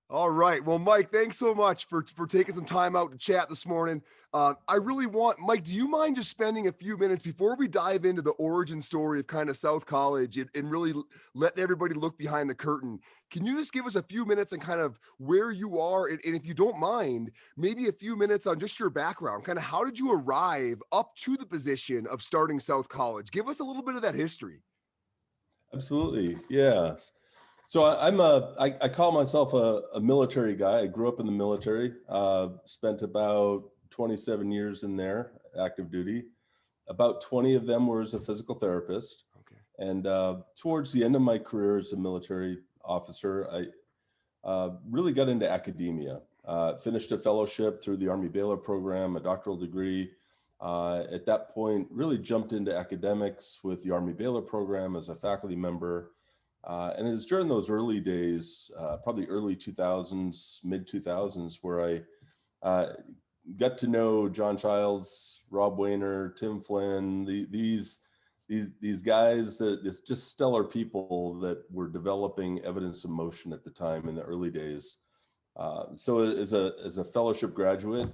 All right. Well, Mike, thanks so much for taking some time out to chat this morning. I really want, Mike, do you mind just spending a few minutes before we dive into the origin story of kind of South College and really letting everybody look behind the curtain? Can you just give us a few minutes and kind of where you are? And if you don't mind, maybe a few minutes on just your background. Kind of how did you arrive up to the position of starting South College? Give us a little bit of that history. Absolutely. Yes. So I call myself a military guy. I grew up in the military, spent about 27 years in there, active duty. About 20 of them were as a physical therapist. Okay. And towards the end of my career as a military officer, I really got into academia. Finished a fellowship through the Army Baylor program, a doctoral degree. At that point, really jumped into academics with the Army Baylor program as a faculty member. And it was during those early days, probably early 2000s, mid 2000s, where I got to know John Childs, Rob Wayner, Tim Flynn, these guys that just stellar people that were developing evidence of motion at the time in the early days. So as a fellowship graduate,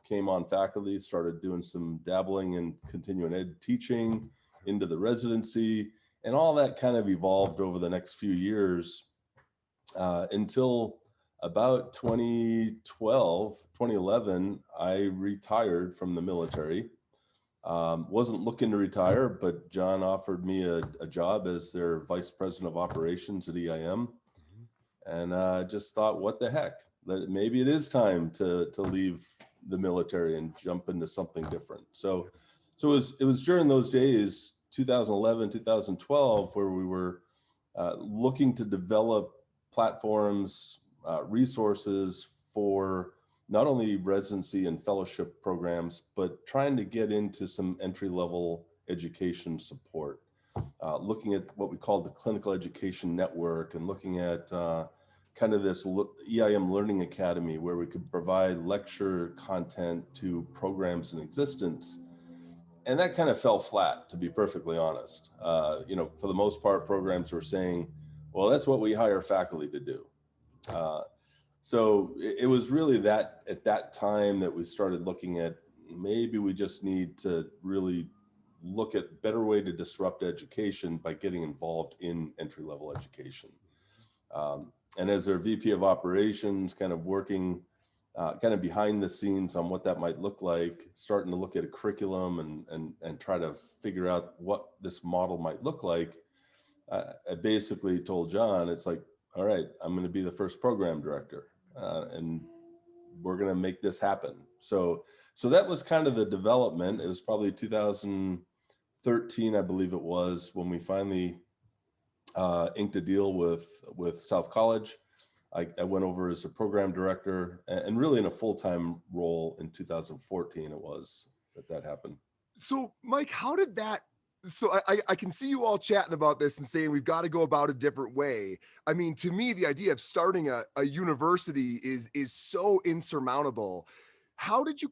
came on faculty, started doing some dabbling in continuing ed teaching into the residency, and all that kind of evolved over the next few years until about 2012, 2011, I retired from the military. Wasn't looking to retire, but John offered me a job as their vice president of operations at EIM. And I just thought, what the heck, that maybe it is time to leave the military and jump into something different. So it was during those days, 2011, 2012, where we were looking to develop platforms, resources for not only residency and fellowship programs, but trying to get into some entry-level education support. Looking at what we call the clinical education network, and looking at kind of this EIM Learning Academy, where we could provide lecture content to programs in existence. And that kind of fell flat, to be perfectly honest. For the most part, programs were saying, well, that's what we hire faculty to do. So it was really that at that time that we started looking at, maybe we just need to really look at better way to disrupt education by getting involved in entry-level education. And as their VP of operations, kind of working kind of behind the scenes on what that might look like, starting to look at a curriculum and try to figure out what this model might look like, I basically told John, it's like, all right, I'm going to be the first program director, and we're going to make this happen. So that was kind of the development. It was probably 2013, I believe it was, when we finally inked a deal with South College. I went over as a program director, and really in a full-time role in 2014 it was that happened. So, Mike, how did that? So I can see you all chatting about this and saying we've got to go about a different way. I mean, to me, the idea of starting a university is so insurmountable. How did you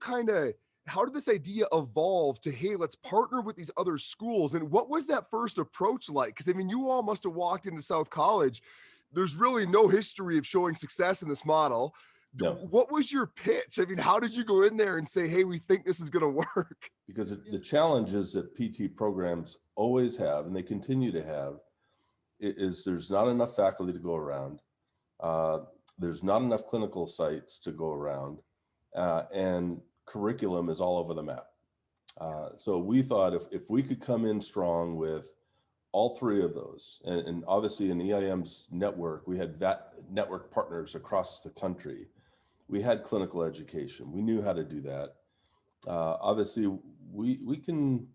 how did this idea evolve to, hey, let's partner with these other schools? And what was that first approach like? Because I mean, you all must have walked into South College. There's really no history of showing success in this model. No. What was your pitch? I mean, how did you go in there and say, hey, we think this is going to work? Because the challenges that PT programs always have, and they continue to have, is there's not enough faculty to go around. There's not enough clinical sites to go around, and curriculum is all over the map. So we thought if we could come in strong with all three of those, and obviously in EIM's network, we had that network partners across the country. We had clinical education. We knew how to do that. Obviously, we can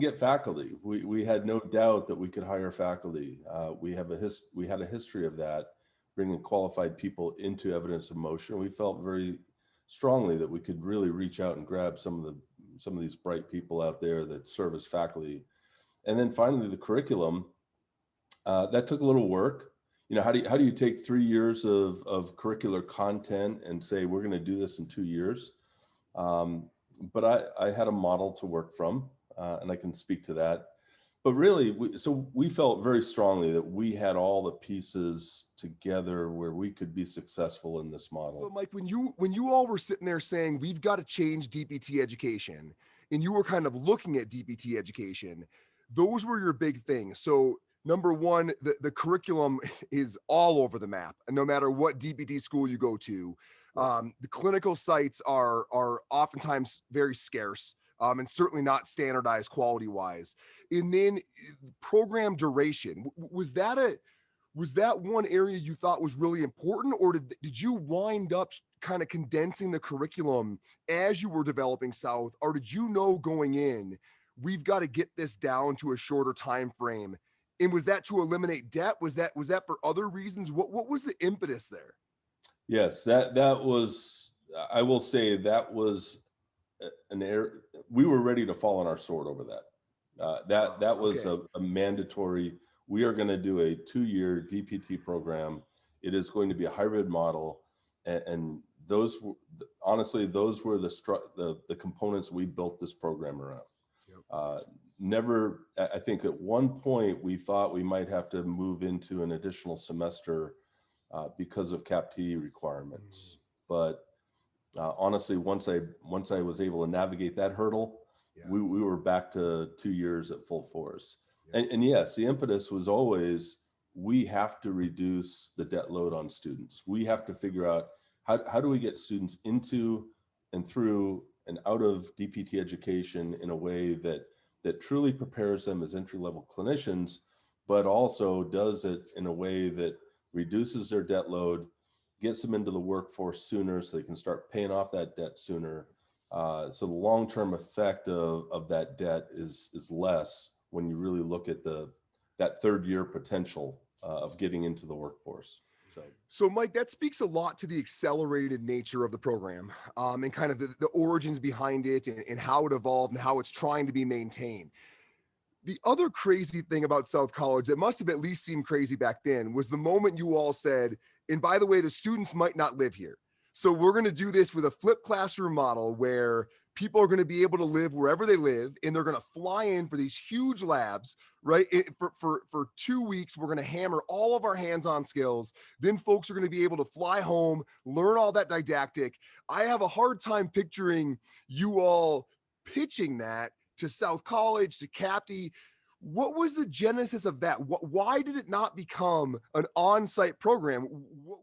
get faculty. We had no doubt that we could hire faculty. We had a history of that, bringing qualified people into evidence of motion. We felt very strongly that we could really reach out and grab some of these bright people out there that serve as faculty. And then finally, the curriculum that took a little work. How do you take 3 years of curricular content and say we're going to do this in 2 years? But I had a model to work from, and I can speak to that. But really, we felt very strongly that we had all the pieces together where we could be successful in this So model. Mike, when you all were sitting there saying we've got to change DPT education, and you were kind of looking at DPT education, those were your big things. So number one, the curriculum is all over the map, and no matter what DPT school you go to, Right. the clinical sites are oftentimes very scarce. And certainly not standardized quality wise. And then program duration, was that one area you thought was really important, or did you wind up kind of condensing the curriculum as you were developing South, or did you know going in we've got to get this down to a shorter time frame? And was that to eliminate debt? Was that for other reasons? What was the impetus there? Yes, that was, I will say that was an air, we were ready to fall on our sword over that. That was Okay. a mandatory, we are going to do a 2-year DPT program. It is going to be a hybrid model. And those, honestly, those were the components we built this program around. Yep. Never, I think at one point we thought we might have to move into an additional semester because of CAPT requirements. But honestly, once I was able to navigate that hurdle, Yeah. we were back to 2 years at full force. Yeah. And yes, the impetus was always, we have to reduce the debt load on students. We have to figure out how do we get students into and through and out of DPT education in a way that truly prepares them as entry-level clinicians, but also does it in a way that reduces their debt load, gets them into the workforce sooner so they can start paying off that debt sooner. So the long-term effect of that debt is less when you really look at that 3rd-year potential of getting into the workforce. So, Mike, that speaks a lot to the accelerated nature of the program, and kind of the origins behind it, and how it evolved and how it's trying to be maintained. The other crazy thing about South College that must have at least seemed crazy back then was the moment you all said, and by the way, the students might not live here. So we're going to do this with a flipped classroom model where people are going to be able to live wherever they live, and they're going to fly in for these huge labs, right? For 2 weeks, we're going to hammer all of our hands-on skills. Then folks are going to be able to fly home, learn all that didactic. I have a hard time picturing you all pitching that to South College, to CAPT. What was the genesis of that? Why did it not become an on-site program? What